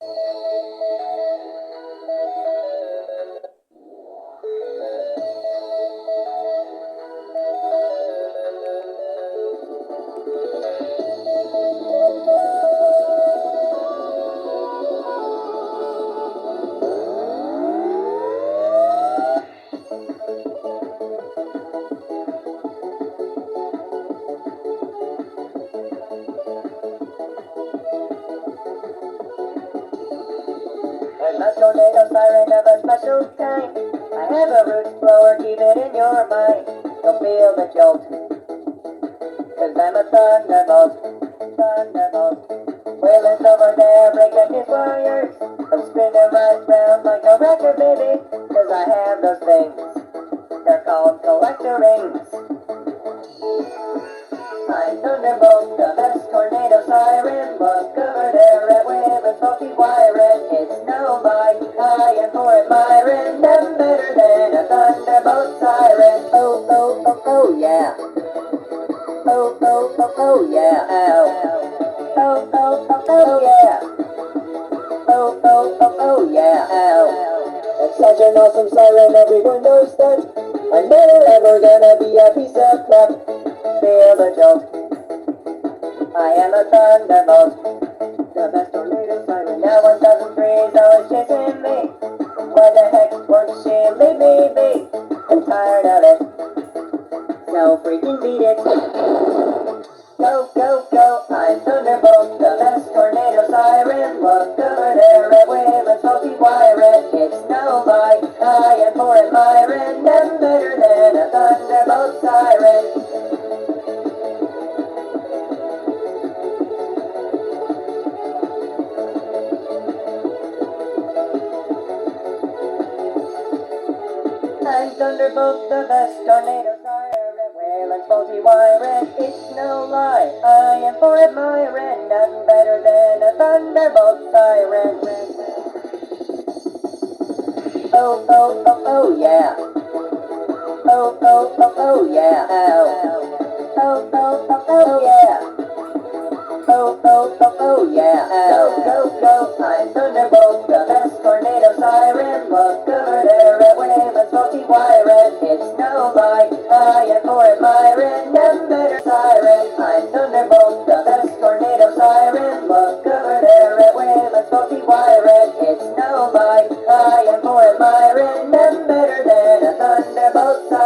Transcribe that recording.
I'm a tornado siren of a special kind. I have a root blower, keep it in your mind. You'll feel the jolt, cause I'm a thunderbolt. Thunderbolt. Whalers over there breaking his wires. I'm spinning right round like a record, baby. Cause I have those things. They're called collector rings. I'm Thunderbolt, the best tornado siren. Was covered there with a smoky wiring. It's no lie, I am for admiring. I'm better than a Thunderbolt siren. Oh, oh, oh, oh, yeah. Oh, oh, oh, oh, yeah. Ow. Oh, oh, oh, oh, yeah. Oh, oh, oh, oh, yeah. Ow. It's such an awesome siren, everyone knows that. I'm never ever gonna be a piece of crap. Feel the jolt. I am a thunderbolt, the best tornado siren. Now 1003 is always chasing me. Why the heck won't she leave me be? I'm tired of it, so freaking beat it. Go, go, go, I'm Thunderbolt, the best tornado siren. Look over there with a smoky wiring. It's no lie, I am for admiring. I'm better than a Thunderbolt siren. I'm Thunderbolt, the best tornado siren. Well, it's faulty wiring, it's no lie. I am for admiring, none better than a Thunderbolt siren. Oh, oh, oh, oh, yeah. Oh, oh, oh, oh, yeah. Ow. Oh, oh, oh, oh, yeah. Oh, oh, oh, oh, yeah. Go, go, go, I'm Thunderbolt, the best tornado siren. Look over there with a smoky wiring. It's no lie, I am for admiring. I'm better siren. I'm Thunderbolt, the best tornado siren. Look over there with a smoky wiring. It's no lie, I am for admiring. I'm better than a Thunderbolt siren.